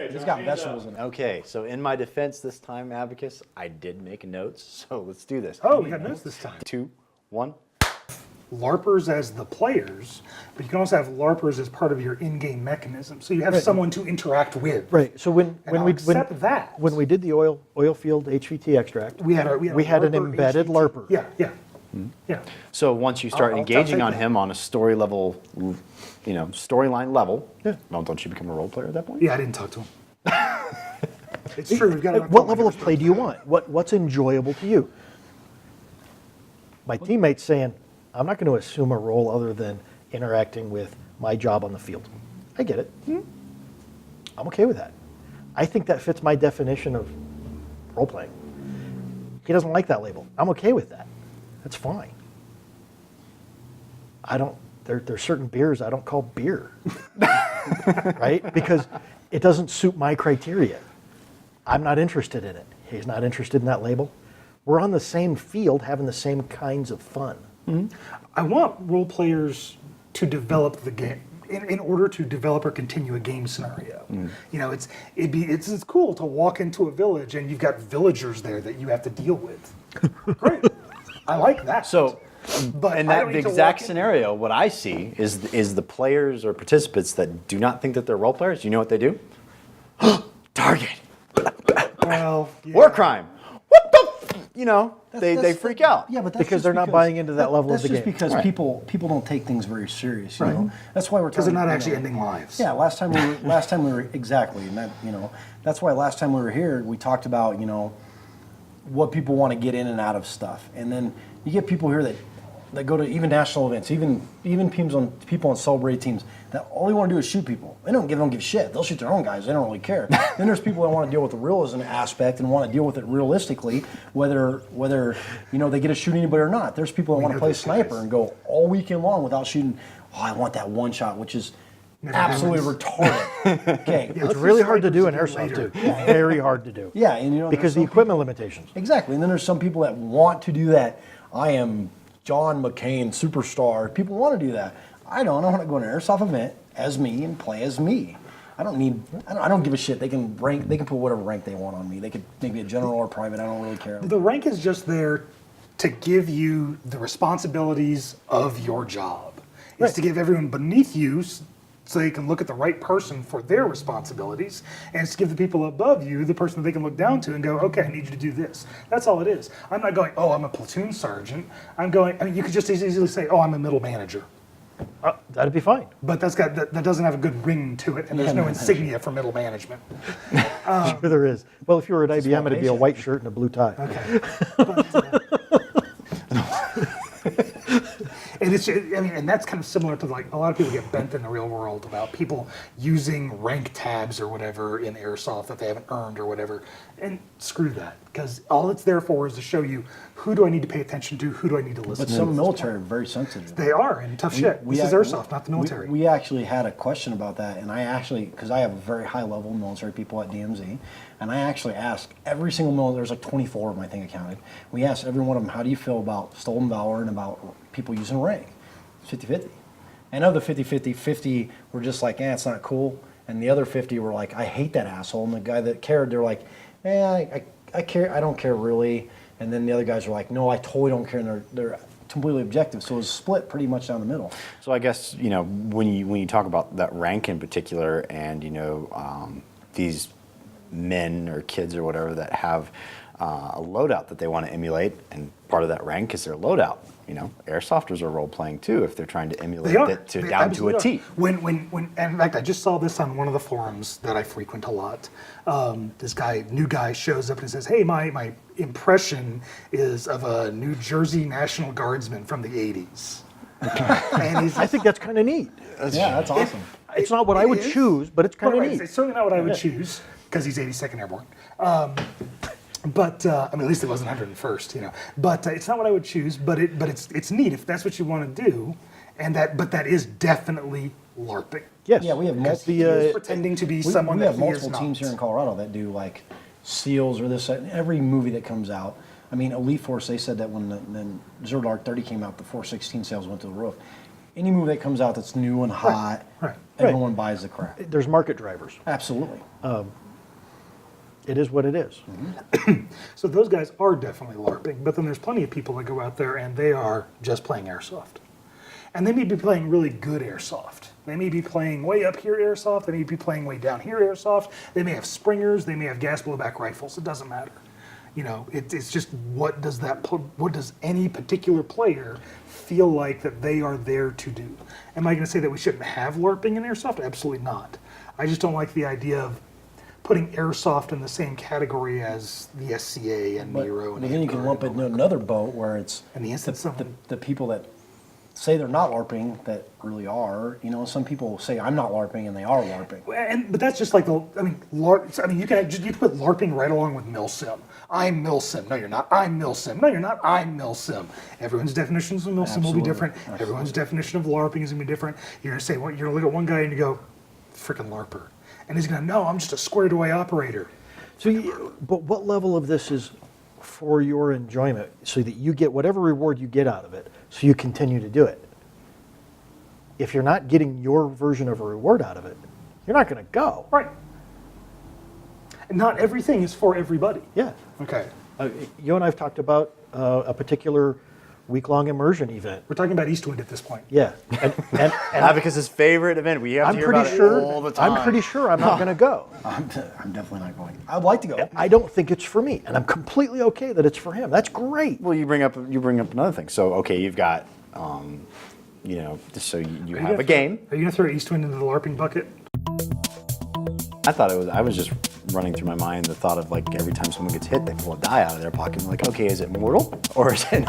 It's got vegetables in it. Okay, so in my defense this time, Abacus, I did make notes, so let's do this. Oh, we got notes this time. 2, 1. LARPers as the players, but you can also have LARPers as part of your in-game mechanism. So you have someone to interact with. Right. So when we that. when we did the oil field HVT extract, we had an embedded LARPer. Yeah, yeah, yeah. So once you start I'll engaging take on that. him on a story level, storyline level, Yeah. well, don't you become a role player at that point? Yeah, I didn't talk to him. It's true. We've got to What level of play do you want? What's enjoyable to you? My teammate's saying, I'm not going to assume a role other than interacting with my job on the field. I get it. I'm okay with that. I think that fits my definition of role playing. He doesn't like that label. I'm okay with that. That's fine. There's certain beers I don't call beer, right? Because it doesn't suit my criteria. I'm not interested in it. He's not interested in that label. We're on the same field having the same kinds of fun. I want role players to develop the game in order to develop or continue a game scenario. You know, it's cool to walk into a village and you've got villagers there that you have to deal with. Great, I like that. So, but in I that don't need to exact walk in- scenario, what I see is the players or participants that do not think that they're role players. You know what they do? Target. Well, yeah. War crime. What the? They freak out. Yeah, but that's Because just they're not buying into that level of the That's just game. because Right. people don't take things very serious. You know? That's why we're Because they're talking, not you actually know, ending lives. Yeah, last time we were exactly, and that that's why last time we were here we talked about what people want to get in and out of stuff, and then you get people here that go to even national events, even people on celebrated teams that all they want to do is shoot people. They don't give a shit. They'll shoot their own guys. They don't really care. Then there's people that want to deal with the realism aspect and want to deal with it realistically, whether they get to shoot anybody or not. There's people that want to play sniper and go all weekend long without shooting. Oh, I want that one shot, which is absolutely retarded. Okay, It's really hard to do in airsoft too. Very hard to do. yeah, and Because there's the equipment limitations. exactly, and then there's some people that want to do that. I am John McCain, superstar. People want to do that. I don't. I want to go to an airsoft event as me and play as me. I don't give a shit. They can rank. They can put whatever rank they want on me. They could make me a general or private. I don't really care. The rank is just there to give you the responsibilities of your job. It's to give everyone beneath you so they can look at the right person for their responsibilities, and it's to give the people above you the person that they can look down to and go, okay, I need you to do this. That's all it is. I'm not going, oh, I'm a platoon sergeant. You could just as easily say, oh, I'm a middle manager. That'd be fine. But that doesn't have a good ring to it, and there's no insignia for middle management. Sure there is. Well, if you were at IBM, it'd be a white shirt and a blue tie. Okay. And and that's kind of similar to like a lot of people get bent in the real world about people using rank tabs or whatever in airsoft that they haven't earned or whatever. And screw that, because all it's there for is to show you who do I need to pay attention to, who do I need to listen But to. some military are very sensitive. They are, and tough shit. This is airsoft, not the military. We actually had a question about that, and because I have a very high level military people at DMZ, and I actually asked every single military, there's like 24 of them I think I counted. We asked every one of them, how do you feel about stolen valor and about people using rank? 50-50. And of the 50-50, 50 were just like, it's not cool. And the other 50 were like, I hate that asshole. And the guy that cared, they're like, I care, I don't care really. And then the other guys are like, no, I totally don't care. And they're completely objective. So it was split pretty much down the middle. So I guess when you talk about that rank in particular, and these men or kids or whatever that have a loadout that they want to emulate, and part of that rank is their loadout. Airsofters are role playing too if they're trying to emulate it down to a T. When and in fact, I just saw this on one of the forums that I frequent a lot. This new guy shows up and says, "Hey, my impression is of a New Jersey National Guardsman from the '80s." And I think that's kind of neat. Yeah, that's awesome. It's not what I would choose, but it's kind of neat. It's certainly not what I would choose because he's 82nd Airborne. But at least it wasn't 101st, But it's not what I would choose. But it's neat if that's what you want to do, but that is definitely LARPing. Yes. Yeah, we have He is pretending to be someone we that have he is multiple not. teams here in Colorado that do like SEALs or this. Every movie that comes out. Elite Force. They said that when Zero Dark 30 came out, the 416 sales went to the roof. any movie that comes out that's new and hot, right. everyone buys the crap. There's market drivers. Absolutely. It is what it is. So those guys are definitely LARPing, but then there's plenty of people that go out there and they are just playing Airsoft. And they may be playing really good Airsoft. They may be playing way up here Airsoft, they may be playing way down here Airsoft, they may have springers, they may have gas blowback rifles, it doesn't matter. You know, it's just what does any particular player feel like that they are there to do? Am I going to say that we shouldn't have LARPing in Airsoft? Absolutely not. I just don't like the idea of putting Airsoft in the same category as the SCA and But, Nero and but then you can Anchor lump it and into another boat where it's In the instance of- the people that say they're not LARPing that really are. You know, some people say I'm not LARPing and they are LARPing. But that's just like LARP. I mean, you can put LARPing right along with milsim. I'm milsim. No, you're not. I'm milsim. No, you're not. I'm milsim. Everyone's definitions of milsim will be Absolutely. different. Everyone's definition of LARPing is gonna be different. You're gonna say, well, you're gonna look at one guy and you go, freaking LARPer, and he's gonna, no, I'm just a squared away operator. But what level of this is for your enjoyment so that you get whatever reward you get out of it so you continue to do it? If you're not getting your version of a reward out of it, you're not going to go. Right. And not everything is for everybody. Yeah. Okay. You and I have talked about a particular week-long immersion event. We're talking about Eastwind at this point. Yeah. And Abacus's favorite event. We have I'm to hear pretty about sure it all the time. I'm pretty sure I'm not going to go. I'm definitely not going. I'd like to go. I don't think it's for me, and I'm completely okay that it's for him. That's great. Well, you bring up another thing. So okay, you've got, you know, so you have a game. Are you gonna throw Eastwind into the LARPing bucket? I thought I was just running through my mind the thought of like every time someone gets hit, they pull a die out of their pocket. I'm like, okay, is it mortal or is it?